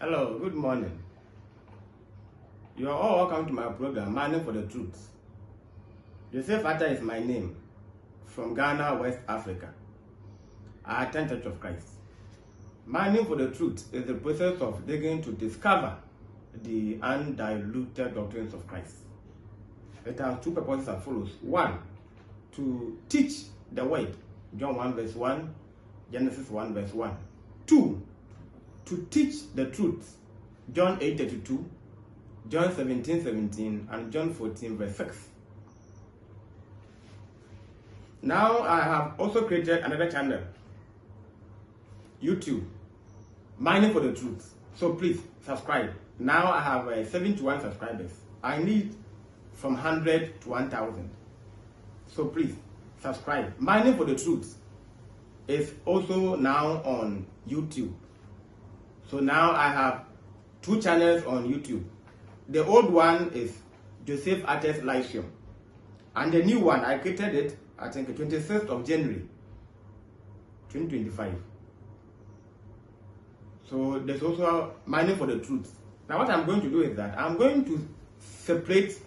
Hello, good morning. You are all welcome to my program, Mining for the Truth. Joseph Atta is my name, from Ghana, West Africa. I attend Church of Christ. Mining for the Truth is the process of digging to discover the undiluted doctrines of Christ. It has two purposes as follows. One, to teach the word, John 1 verse 1, Genesis 1 verse 1. Two, to teach the truth, John 8:32, John 17:17, and John 14 verse 6. Now I have also created another channel, YouTube, Mining for the Truth. So please subscribe. Now I have 71 subscribers. I need from 100 to 1,000. So please subscribe. Mining for the Truth is also now on YouTube. So now I have two channels on YouTube. The old one is Joseph Atta's Lyceum, and the new one, I created it, I think, 26th of January 2025. So there's also Mining for the Truth. Now what I'm going to do is that I'm going to separate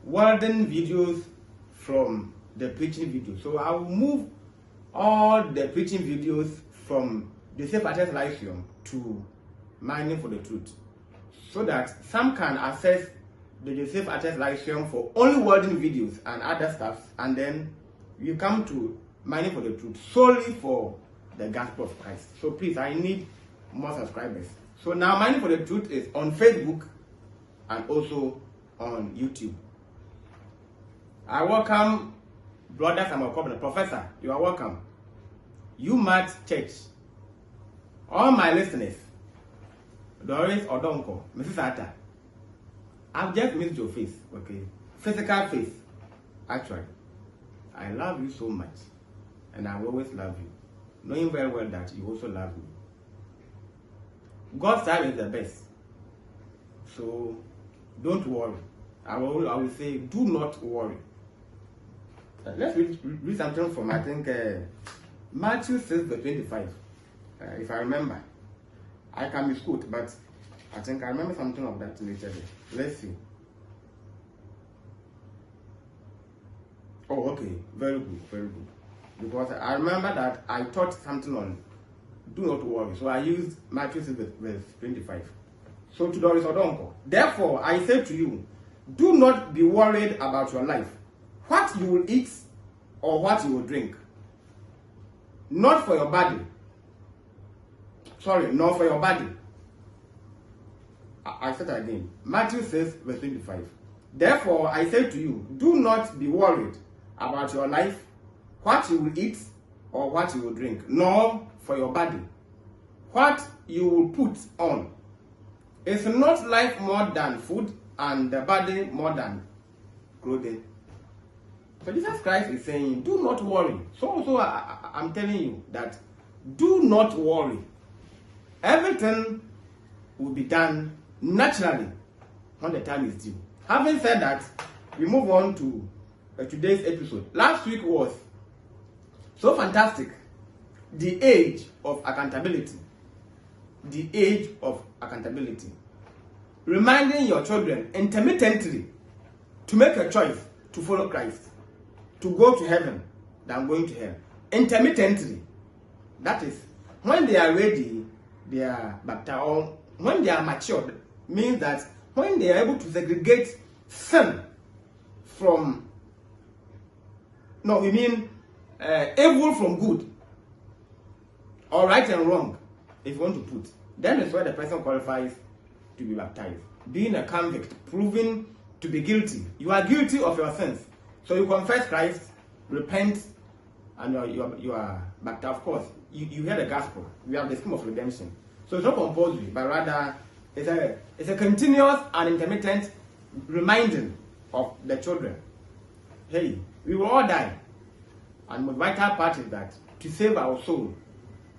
wording videos from the preaching videos. So I'll move all the preaching videos from Joseph Atta's Lyceum to Mining for the Truth, so that some can access the Joseph Atta's Lyceum for only wording videos and other stuff, and then you come to Mining for the Truth solely for the gospel of Christ. So please, I need more subscribers. So now Mining for the Truth is on Facebook and also on YouTube. I welcome Brother Samuel Cobbler, Professor. You are welcome. You Mat Church, all my listeners, Doris Odonko, Mrs. Atta, I've just missed your face, okay? Physical face, actually. I love you so much, and I will always love you, knowing very well that you also love me. God's time is the best, so don't worry. I will say, do not worry. Let's read something from, I think, Matthew 6 verse 25, if I remember. I can misquote, but I think I remember something of that later. Let's see. Oh, okay. Very good, very good. Because I remember that I taught something on do not worry. So I used Matthew 6 verse 25. So to Doris Odonko, therefore I say to you, do not be worried about your life, what you will eat or what you will drink. Not for your body. Sorry, not for your body. I said again. Matthew 6 verse 25. Therefore, I say to you, do not be worried about your life, what you will eat or what you will drink, nor for your body, what you will put on. Is not life more than food, and the body more than clothing? So Jesus Christ is saying, do not worry. So I'm telling you that do not worry. Everything will be done naturally when the time is due. Having said that, we move on to today's episode. Last week was so fantastic. The age of accountability. The age of accountability. Reminding your children intermittently to make a choice to follow Christ, to go to heaven than going to hell. Intermittently. That is, when they are ready, they are baptized, or when they are matured, means that when they are able to segregate sin from, evil from good, or right and wrong, if you want to put, then is where the person qualifies to be baptized. Being a convict, proving to be guilty. You are guilty of your sins. So you confess Christ, repent, and you are baptized. Of course, you hear the gospel. We have the scheme of redemption. So it's not compulsory, but rather it's a continuous and intermittent reminding of the children. Hey, we will all die. And the vital part is that to save our soul,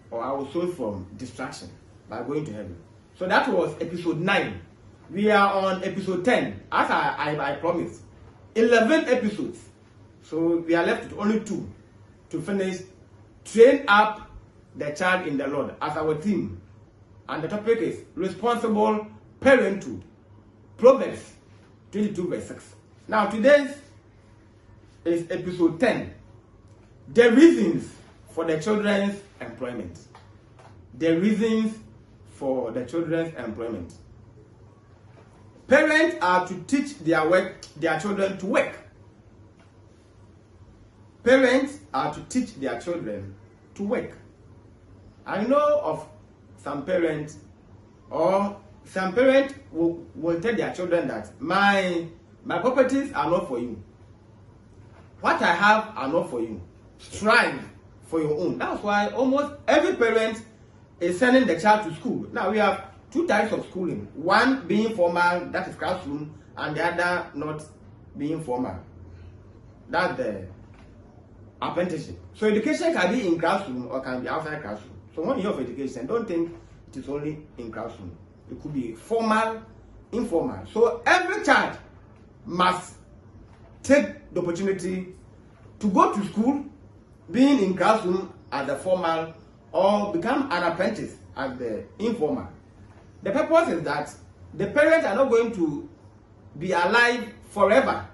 or our soul from destruction by going to heaven. So that was episode 9. We are on episode 10, as I promised. 11 episodes. So we are left with only 2 to finish. Train up the child in the Lord as our theme. And the topic is responsible parenthood. Proverbs 22 verse 6. Now today's is episode 10. The reasons for the children's employment. The reasons for the children's employment. Parents are to teach their children to work. Parents are to teach their children to work. I know of some parents, or some parents will tell their children that my properties are not for you. What I have are not for you. Strive for your own. That's why almost every parent is sending the child to school. Now we have two types of schooling. One being formal, that is classroom, and the other not being formal. That's the apprenticeship. So education can be in classroom or can be outside classroom. So when you have education, don't think it is only in classroom. It could be formal, informal. So every child must take the opportunity to go to school, being in classroom as the formal, or become an apprentice as the informal. The purpose is that the parents are not going to be alive forever.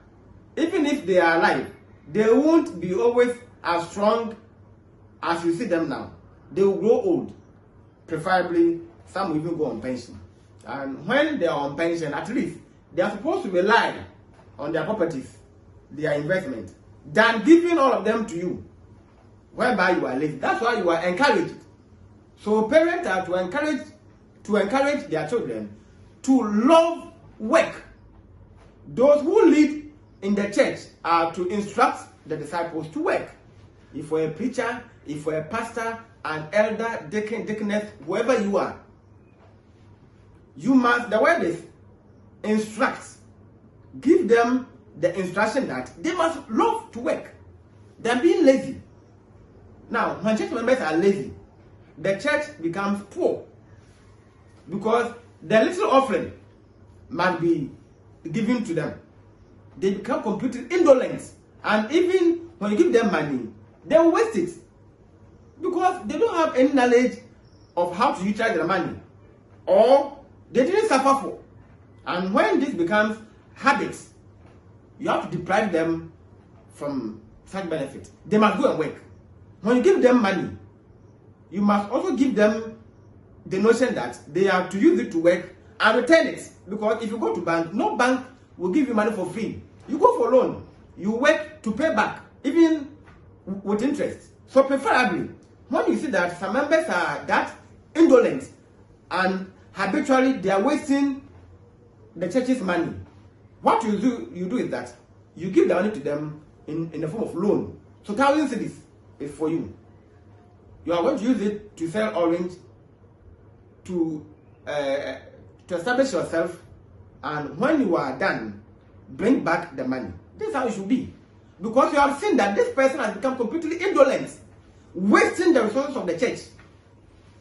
Even if they are alive, they won't be always as strong as you see them now. They will grow old. Preferably, some will even go on pension. And when they are on pension, at least, they are supposed to rely on their properties, their investment, than giving all of them to you, whereby you are lazy. That's why you are encouraged. So parents are to encourage their children to love work. Those who lead in the church are to instruct the disciples to work. If you're a preacher, if you're a pastor, an elder, deacon, deaconess, whoever you are, you must, the word is instruct. Give them the instruction that they must love to work. They're being lazy. Now, when church members are lazy, the church becomes poor. Because the little offering must be given to them. They become completely indolent. And even when you give them money, they will waste it. Because they don't have any knowledge of how to utilize their money. Or they didn't suffer for. And when this becomes habits, you have to deprive them from such benefit. They must go and work. When you give them money, you must also give them the notion that they are to use it to work and return it. Because if you go to bank, no bank will give you money for free. You go for loan, you work to pay back, even with interest. So preferably, when you see that some members are that indolent and habitually they are wasting the church's money, what you do is that you give the money to them in the form of loan. So 1,000 cedis is for you. You are going to use it to sell orange, to establish yourself, and when you are done, bring back the money. This is how it should be. Because you have seen that this person has become completely indolent, wasting the resources of the church.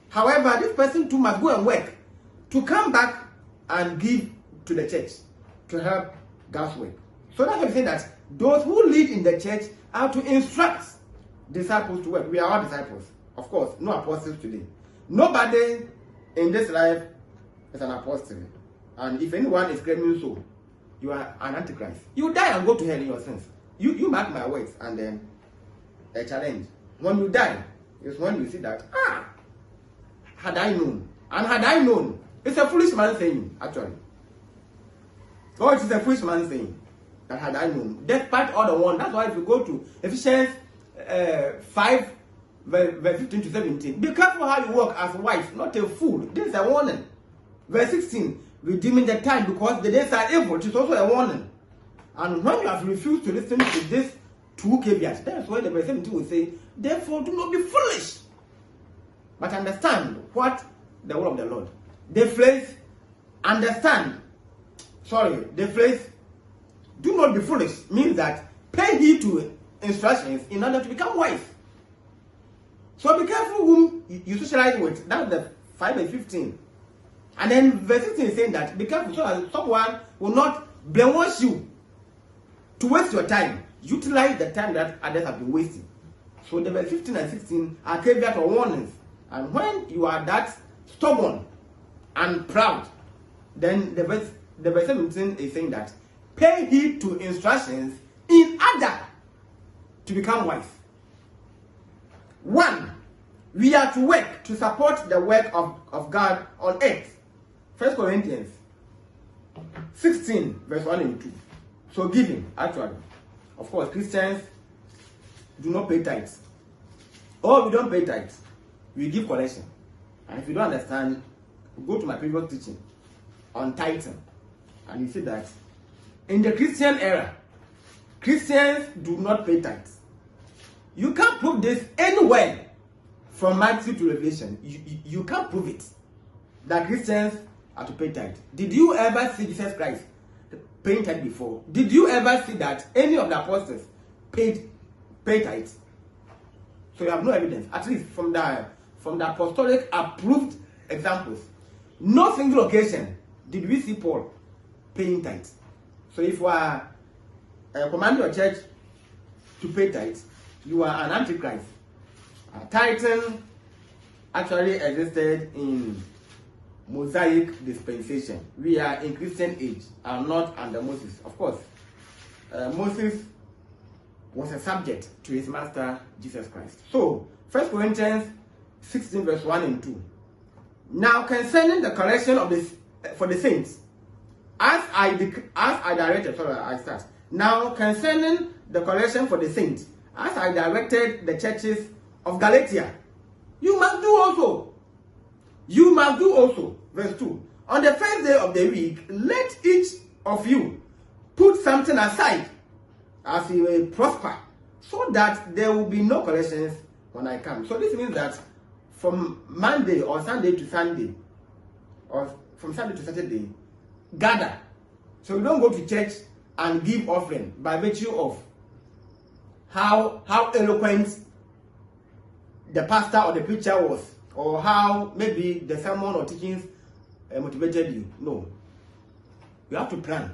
However, this person too must go and work to come back and give to the church to help God's work. So that's why I'm saying that those who lead in the church are to instruct disciples to work. We are all disciples. Of course, no apostles today. Nobody in this life is an apostle. And if anyone is claiming so, you are an antichrist. You die and go to hell in your sins. You mark my words, and then a challenge. When you die, is when you see that, had I known. And had I known, it's a foolish man saying, actually. Oh, it is a foolish man saying that had I known. Despite all the one. That's why if you go to Ephesians 5, verse 15 to 17, be careful how you walk as a wife, not a fool. This is a warning. Verse 16, redeeming the time because the days are evil. It is also a warning. And when you have refused to listen to this two caveats, that's why the verse 17 will say, therefore do not be foolish, but understand what the word of the Lord. The phrase, understand, the phrase, do not be foolish, means that pay heed to instructions in order to become wise. So be careful whom you socialize with. That's the 5 and 15. And then verse 16 is saying that be careful so that someone will not brainwash you to waste your time. Utilize the time that others have been wasting. So the verse 15 and 16 are caveat or warnings. And when you are that stubborn and proud. Then the verse 17 is saying that pay heed to instructions in order to become wise. 1. We are to work to support the work of God on earth. 1 Corinthians 16, verse 1 and 2. So giving, actually. Of course, Christians do not pay tithes. Or we don't pay tithes. We give collection. And if you don't understand, go to my previous teaching on tithing. And you see that in the Christian era, Christians do not pay tithes. You can't prove this anywhere from Matthew to Revelation. You can't prove it that Christians are to pay tithe. Did you ever see Jesus Christ paying tithe before? Did you ever see that any of the apostles paid tithes? So you have no evidence, at least from the apostolic approved examples. No single occasion did we see Paul paying tithes. So if you are commanding your church to pay tithes, you are an antichrist. Tithing actually existed in Mosaic dispensation. We are in Christian age and not under Moses. Of course, Moses was a subject to his master Jesus Christ. So 1 Corinthians 16 verse 1 and 2. Now concerning the collection of this for the saints, as I directed, Now concerning the collection for the saints, as I directed the churches of Galatia, you must do also. You must do also. Verse 2. On the first day of the week, let each of you put something aside as he may prosper, so that there will be no collections when I come. So this means that from Monday or Sunday to Sunday, or from Sunday to Saturday, gather. So you don't go to church and give offering by virtue of how eloquent the pastor or the preacher was, or how maybe the sermon or teachings motivated you. No. You have to plan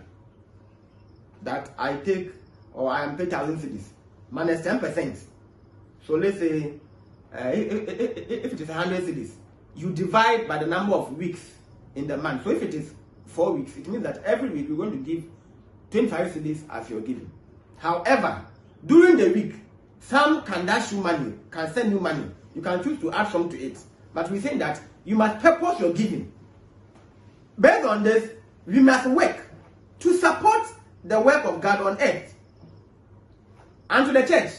that I take, or I am paid 1,000 cedis minus 10%. So let's say if it is 100 cedis, you divide by the number of weeks in the month. So if it is 4 weeks, it means that every week you're going to give 25 cedis as your giving. However, during the week, some can dash you money, can send you money. You can choose to add some to it. But we're saying that you must purpose your giving. Based on this, we must work to support the work of God on earth. And to the church,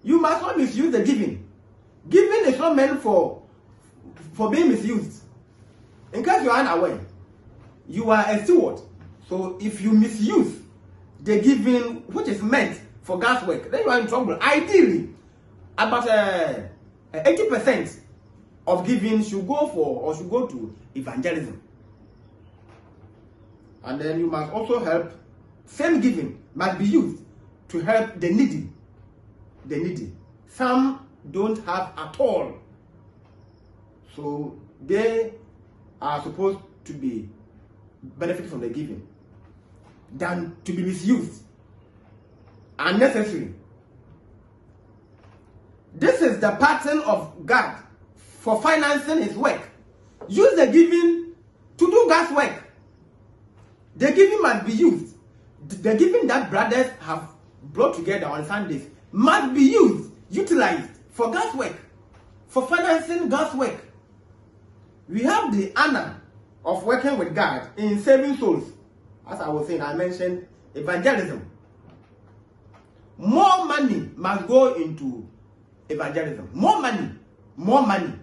you must not misuse the giving. Giving is not meant for being misused. In case you are unaware, you are a steward. So if you misuse the giving which is meant for God's work, then you are in trouble. Ideally, about 80% of giving should go to evangelism. And then you must also help. Same giving must be used to help the needy. The needy. Some don't have at all. So they are supposed to be benefit from the giving than to be misused. Unnecessary. This is the pattern of God for financing his work. Use the giving to do God's work. The giving must be used. The giving that brothers have brought together on Sundays must be used, utilized for God's work, for financing God's work. We have the honor of working with God in saving souls. As I was saying, I mentioned evangelism. More money must go into evangelism. More money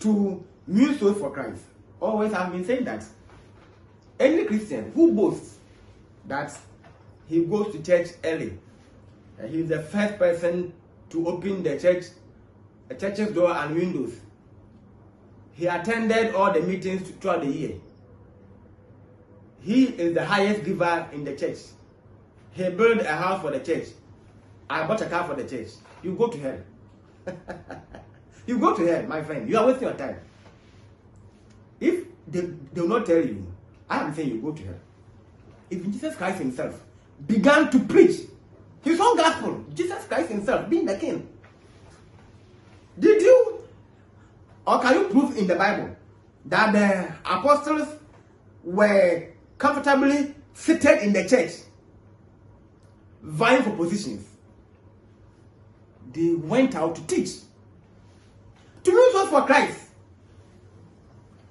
to win souls for Christ. Always have been saying that any Christian who boasts that he goes to church early, he is the first person to open the church's door and windows. He attended all the meetings throughout the year. He is the highest giver in the church. He built a house for the church. I bought a car for the church. You go to hell. You go to hell, my friend. You are wasting your time. If they will not tell you, I am saying you go to hell. If Jesus Christ himself began to preach his own gospel, Jesus Christ himself being the king, did you, or can you prove in the Bible that the apostles were comfortably seated in the church, vying for positions. They went out to teach. To win souls for Christ,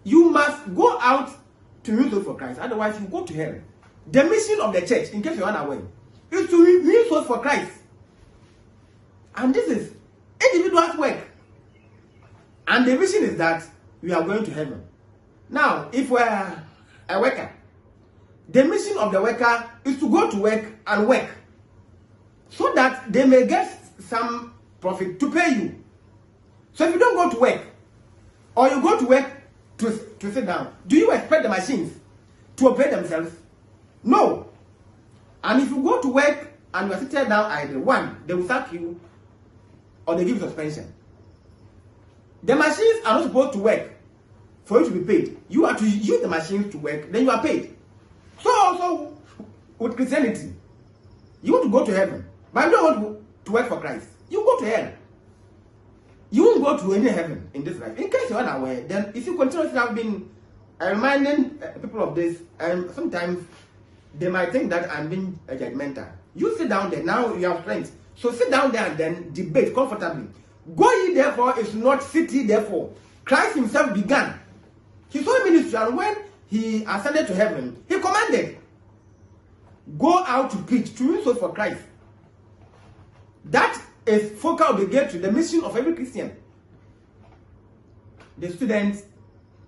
you must go out to win souls for Christ. Otherwise, you go to hell. The mission of the church, in case you're unaware, is to win souls for Christ. And this is individual's work. And the mission is that we are going to heaven. Now, if we're a worker, the mission of the worker is to go to work and work, so that they may get some profit to pay you. So if you don't go to work, or you go to work to sit down, do you expect the machines to obey themselves? No. And if you go to work and you are sitting down idle, one, they will sack you, or they give you suspension. The machines are not supposed to work for you to be paid. You are to use the machines to work, then you are paid. So also with Christianity, you want to go to heaven, but you don't want to work for Christ. You go to hell. You won't go to any heaven in this life. In case you're unaware, then if you continuously have been reminding people of this, and sometimes they might think that I'm being judgmental. You sit down there, now you have strength. So sit down there and then debate comfortably. Go ye therefore is not sit ye therefore. Christ himself began his whole ministry, and when he ascended to heaven, he commanded, go out to preach, to win souls for Christ. That is focal obligatory, the mission of every Christian. The students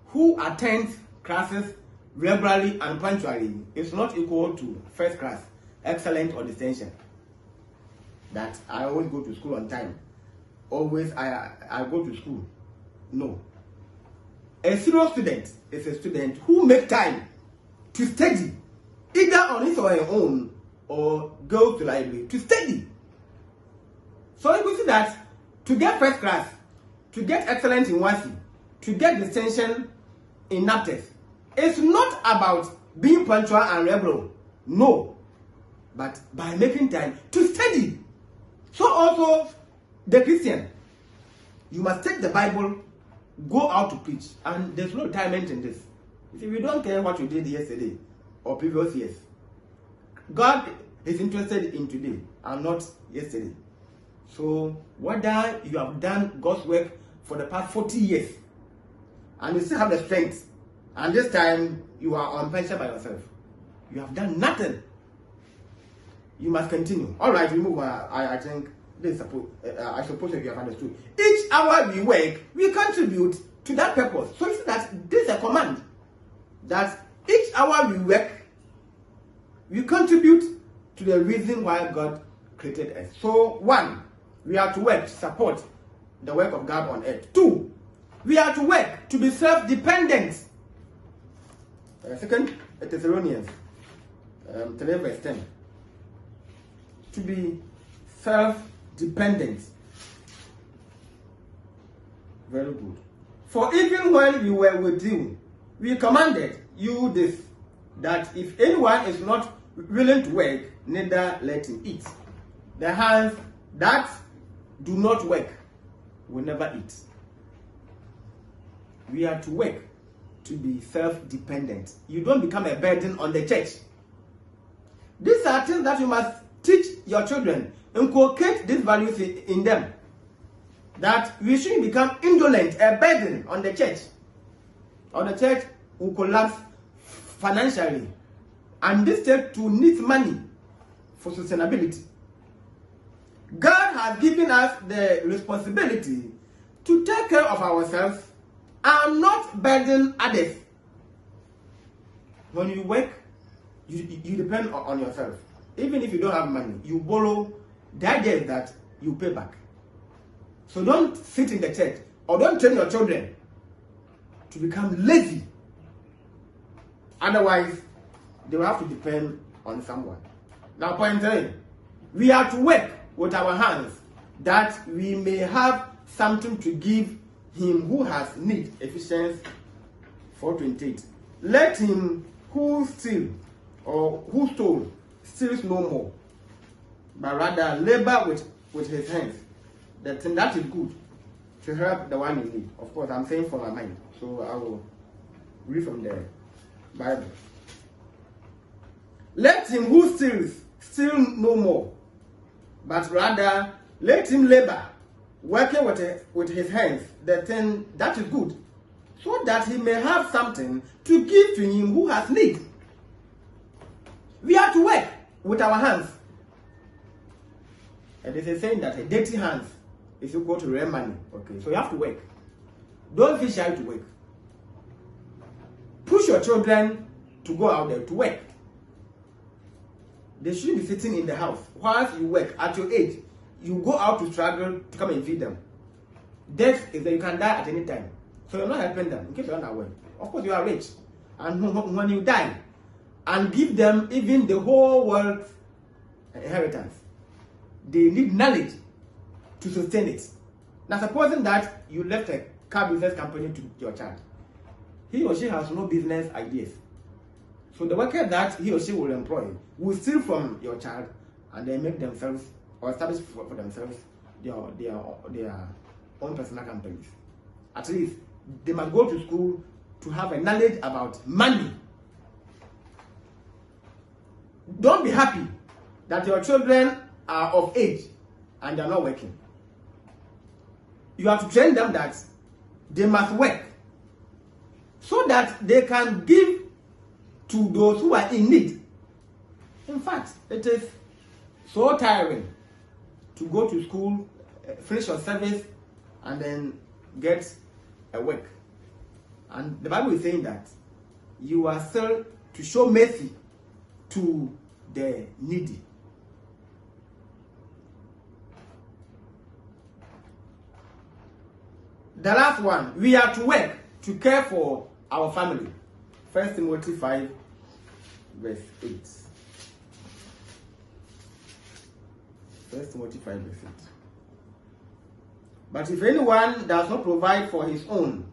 who attend classes regularly and punctually is not equal to first class, excellent, or distinction. That I always go to school on time. Always I go to school. No. A serious student is a student who makes time to study, either on his or her own, or go to library to study. So you see that to get first class, to get excellence in WASI, to get distinction in NAPTES, it's not about being punctual and regular. No. But by making time to study. So also, the Christian, you must take the Bible, go out to preach. And there's no retirement in this. If you don't care what you did yesterday or previous years, God is interested in today and not yesterday. So whether you have done God's work for the past 40 years and you still have the strength, and this time you are on pension by yourself, you have done nothing. You must continue. All right, we move on. I think this is I suppose you have understood. Each hour we work, we contribute to that purpose. So you see that this is a command, that each hour we work, we contribute to the reason why God created us. So one, we are to work to support the work of God on earth. Two, we are to work to be self-dependent. Second Thessalonians 3 verse 10. To be self-dependent. Very good. For even when we were with you, we commanded you this, that if anyone is not willing to work, neither let him eat. The hands that do not work will never eat. We are to work to be self-dependent. You don't become a burden on the church. These are things that you must teach your children. Inculcate these values in them. That we shouldn't become indolent, a burden on the church. Or the church will collapse financially. And this church to need money for sustainability. God has given us the responsibility to take care of ourselves and not burden others. When you work, you depend on yourself. Even if you don't have money, you borrow. The idea is that you pay back. So don't sit in the church, or don't train your children to become lazy. Otherwise, they will have to depend on someone. Now, point 3, we are to work with our hands that we may have something to give him who has need. Ephesians 4:28. Let him who steal or who stole steals no more, but rather labor with his hands. That is good to help the one in need. Of course, I'm saying for my mind, so I will Read from the Bible. Let him who steals steal no more, but rather let him labor, working with his hands the thing that is good, so that he may have something to give to him who has need. We have to work with our hands. And there's a saying that a dirty hands is equal to real money. Okay, so you have to work. Don't feel shy to work. Push your children to go out there to work. They shouldn't be sitting in the house. Whilst you work at your age, you go out to struggle to come and feed them. Death is that you can die at any time. So you're not helping them in case you're not aware. Of course, you are rich. And when you die, and give them even the whole world's inheritance, they need knowledge to sustain it. Now, supposing that you left a car business company to your child, he or she has no business ideas. So the worker that he or she will employ will steal from your child and then make themselves or establish for themselves their own personal companies. At least they must go to school to have a knowledge about money. Don't be happy that your children are of age and they are not working. You have to train them that they must work so that they can give to those who are in need. In fact, it is so tiring to go to school, finish your service, and then get a work. And the Bible is saying that you are still to show mercy to the needy. The last one, we are to work to care for our family. 1 Timothy 5, verse 8. 1 Timothy 5, verse 8. But if anyone does not provide for his own,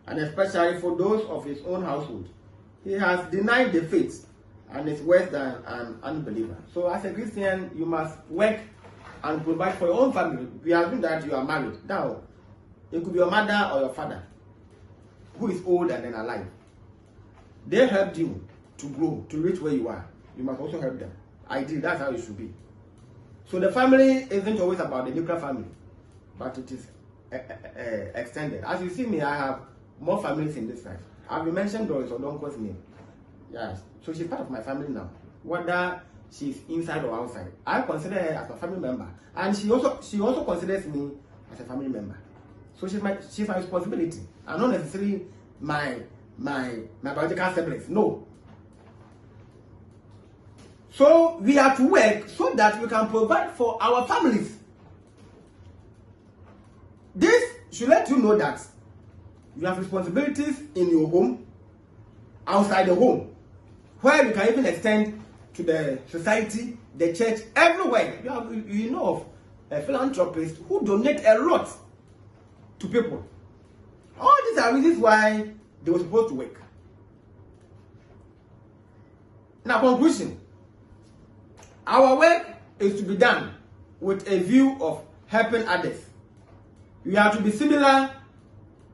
and especially for those of his own household, he has denied the faith and is worse than an unbeliever. So as a Christian, you must work and provide for your own family. We assume that you are married. Now, it could be your mother or your father who is old and then alive. They helped you to grow, to reach where you are. You must also help them. Ideally, that's how it should be. So the family isn't always about the nuclear family, but it is extended. As you see me, I have more families in this life. I've been mentioned Doris or Donko's name. Yes. So she's part of my family now. Whether she's inside or outside, I consider her as a family member. And she also considers me as a family member. So she's my responsibility. And not necessarily my biological siblings. No. So we have to work so that we can provide for our families. This should let you know that you have responsibilities in your home, outside the home, where you can even extend to the society, the church, everywhere. You know of philanthropists who donate a lot to people. All these are reasons why they were supposed to work. Now, conclusion. Our work is to be done with a view of helping others. We are to be similar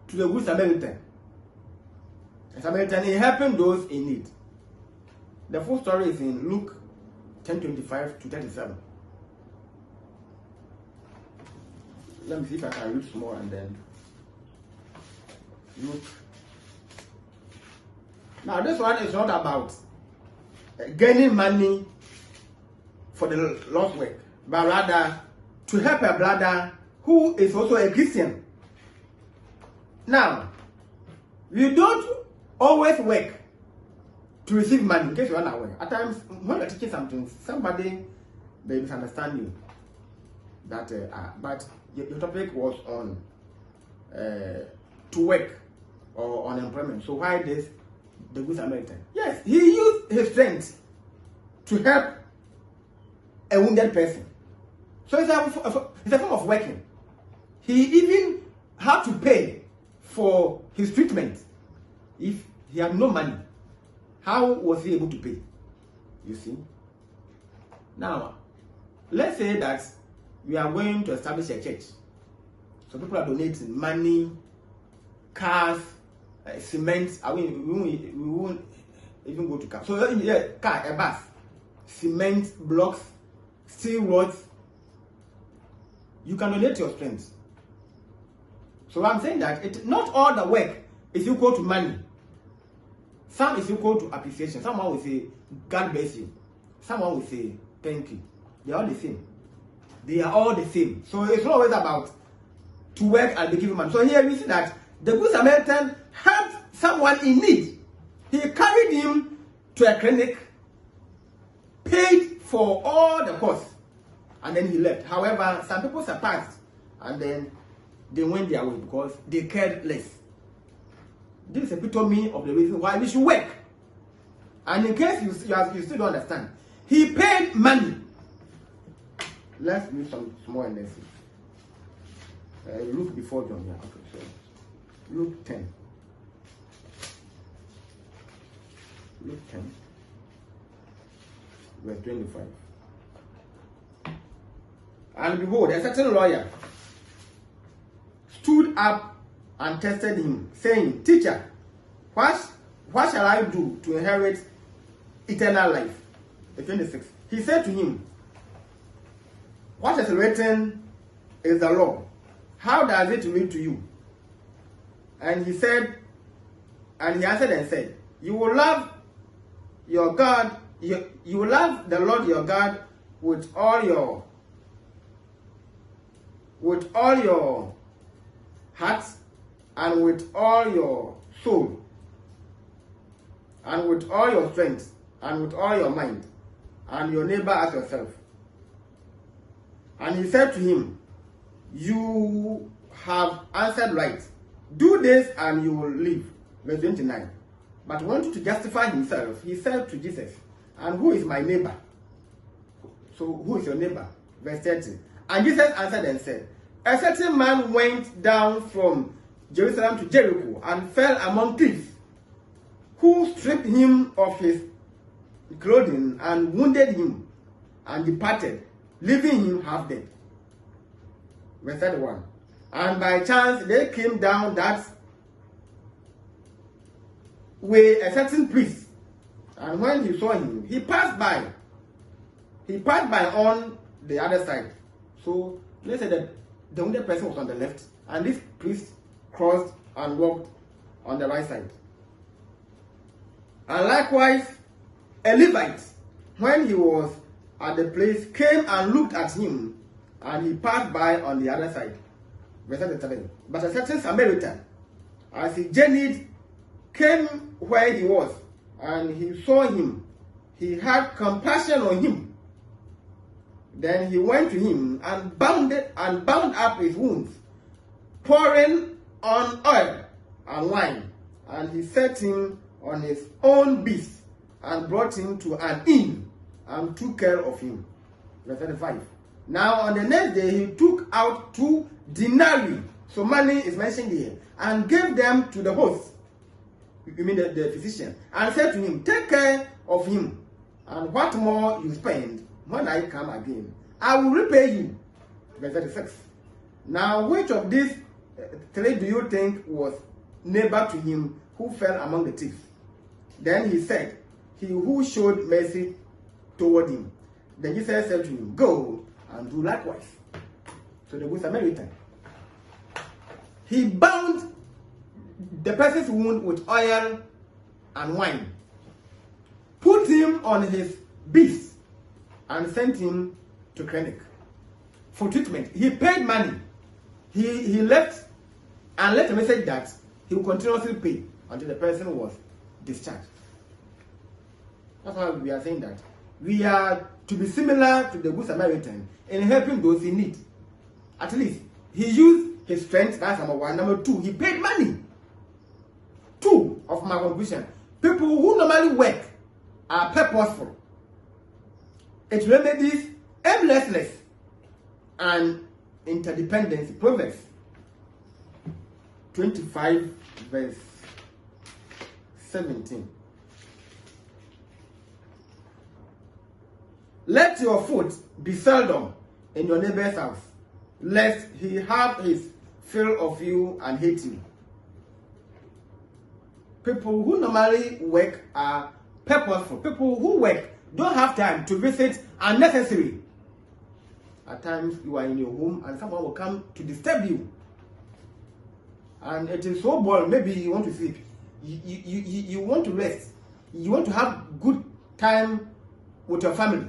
to the Good Samaritan. A Samaritan is helping those in need. The full story is in Luke 10:25 to 37. Let me see if I can read more and then Luke. Now this one is not about gaining money for the lost work, but rather to help a brother who is also a Christian. Now, we don't always work to receive money, in case you are not aware. At times, when you're teaching something, somebody may misunderstand you. But your topic was on to work or unemployment. So why this the Good Samaritan? Yes, he used his strength to help a wounded person. So it's a form of working. He even had to pay for his treatment. If he had no money, how was he able to pay? You see? Now, let's say that we are going to establish a church. So people are donating money, cars, cement. I mean, we won't even go to car. So yeah, car, a bus, cement, blocks, steel rods. You can donate your strength. So I'm saying that not all the work is equal to money. Some is equal to appreciation. Someone will say, God bless you. Someone will say, thank you. They are all the same. They are all the same. So it's not always about to work and be given money. So here we see that the Good Samaritan helped someone in need. He carried him to a clinic, paid for all the costs, and then he left. However, some people surpassed and then they went their way because they cared less. This is epitome of the reason why we should work. And in case you still don't understand, he paid money. Let's do some small analysis. Luke before John. Yeah, okay, so Luke 10. Luke 10, verse 25. And behold, a certain lawyer stood up and tested him, saying, Teacher, what shall I do to inherit eternal life? 26. He said to him, what is written is the law. How does it read to you? And he answered and said, you will love your God, you will love the Lord your God with all your heart, and with all your soul, and with all your strength, and with all your mind, and your neighbor as yourself. And he said to him, you have answered right. Do this and you will live. Verse 29. But wanting to justify himself, he said to Jesus, and who is my neighbor? So who is your neighbor? Verse 30. And Jesus answered and said, a certain man went down from Jerusalem to Jericho and fell among thieves, who stripped him of his clothing and wounded him and departed, leaving him half dead. Verse 31. And by chance they came down that way a certain priest, and when he saw him, he passed by on the other side. So let's say that the wounded person was on the left, and this priest crossed and walked on the right side. And likewise, a Levite, when he was at the place, came and looked at him, and he passed by on the other side. Verse 37. But a certain Samaritan, as he journeyed, came where he was, and he saw him. He had compassion on him. Then he went to him and bound up his wounds, pouring on oil and wine. And he set him on his own beast and brought him to an inn and took care of him. Verse 35. Now on the next day he took out 2 denarii, so money is mentioned here, and gave them to the host, you mean the physician, and said to him, take care of him, and what more you spend, when I come again, I will repay you. Verse 36. Now which of these 3 do you think was neighbor to him who fell among the thieves? Then he said, he who showed mercy toward him. Then Jesus said to him, go and do likewise. So the Good Samaritan, he bound the person's wound with oil and wine, put him on his beast, and sent him to clinic for treatment. He paid money. He left and left a message that he will continuously pay until the person was discharged. That's why we are saying that we are to be similar to the Good Samaritan in helping those in need. At least he used his strength. That's number 1. Number 2, he paid money. 2 of my conclusion: people who normally work are purposeful. It remedies aimlessness and interdependency. Proverbs 25 verse 17. Let your foot be seldom in your neighbor's house, lest he have his fill of you and hate you. people who normally work are purposeful. People who work don't have time to visit unnecessary. At times you are in your home and someone will come to disturb you. And it is so boring. Maybe you want to sleep. You want to rest. You want to have good time with your family.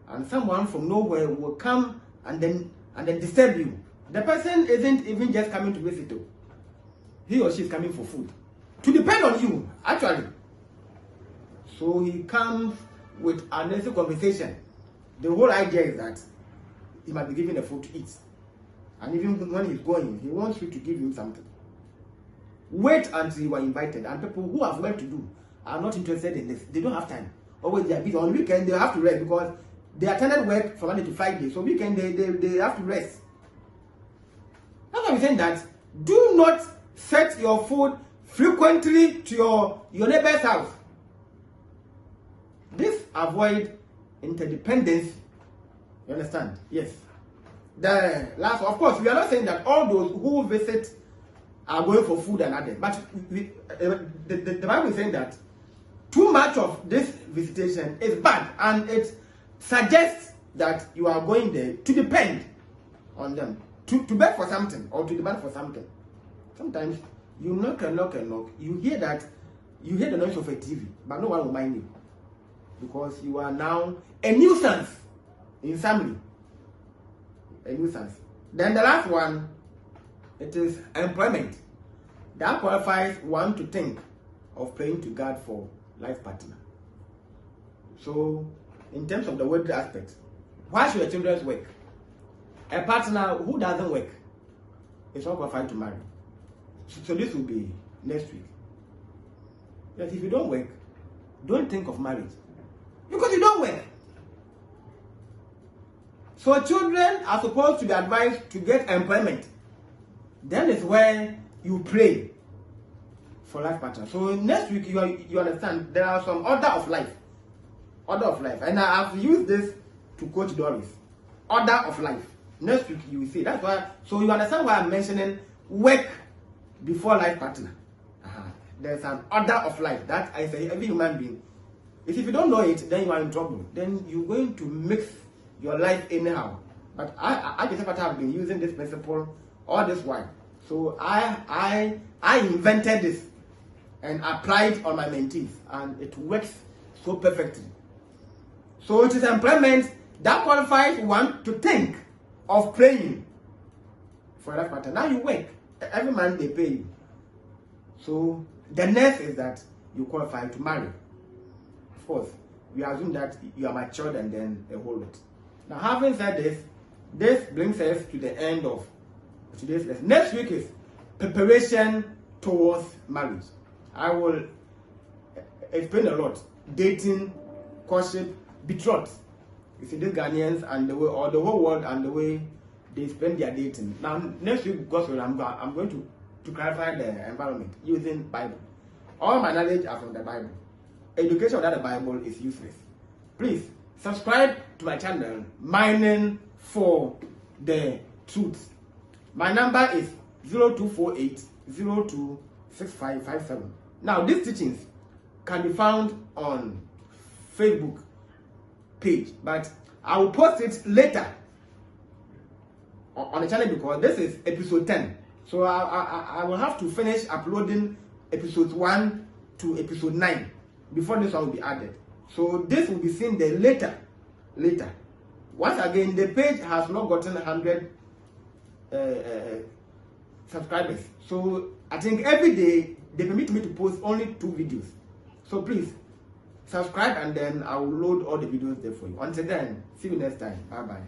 And someone from nowhere will come and then disturb you. The person isn't even just coming to visit you. He or she is coming for food. To depend on you, actually. So he comes with unnecessary conversation. The whole idea is that he might be given the food to eat. And even when he's going, he wants you to give him something. Wait until you are invited. And people who have work to do are not interested in this. They don't have time. Always they are busy. On weekend, they have to rest because they attended work from Monday to Friday. So weekend, they have to rest. That's why I'm saying that do not set your food frequently to your neighbor's house. This avoid interdependence. You understand? Yes. The last, of course, we are not saying that all those who visit are going for food and others. But the Bible is saying that too much of this visitation is bad, and it suggests that you are going there to depend on them, to beg for something or to demand for something. Sometimes you knock and knock and knock. You hear the noise of a TV, but no one will mind you because you are now a nuisance in family. A nuisance. Then the last one, it is employment. That qualifies one to think of praying to God for life partner. So, in terms of the worldly aspect, why should your children work? A partner who doesn't work is not qualified to marry. So this will be next week. That if you don't work, don't think of marriage because you don't work. So children are supposed to be advised to get employment. Then is where you pray for life partner. So next week you understand there are some order of life. Order of life. And I have used this to Coach Doris. Order of life. Next week you will see. That's why. So you understand why I'm mentioning work before life partner. There's an order of life that I say every human being. If you don't know it, then you are in trouble. Then you're going to mix your life anyhow. But I just have been using this principle all this while. So I invented this and applied on my mentees, and it works so perfectly. So it is employment that qualifies one to think of praying for that matter. Now you work. Every month they pay you. So the next is that you qualify to marry. Of course, we assume that you are matured and then a whole lot. Now, having said this, this brings us to the end of today's lesson. Next week is preparation towards marriage. I will explain a lot. Dating, courtship, betrothed. You see, these Ghanaians and the way, or the whole world and the way they spend their dating. Now, next week, Gospel, I'm going to clarify the environment using Bible. All my knowledge are from the Bible. Education without the Bible is useless. Please subscribe to my channel, Mining for the Truth. My number is 0248 026557. Now, these teachings can be found on Facebook page, but I will post it later on the channel because this is episode 10. So I will have to finish uploading episode 1 to episode 9 before this one will be added. So this will be seen there later. Once again, the page has not gotten 100 subscribers. So I think every day they permit me to post only 2 videos. So please subscribe and then I will load all the videos there for you. Until then, see you next time. Bye bye.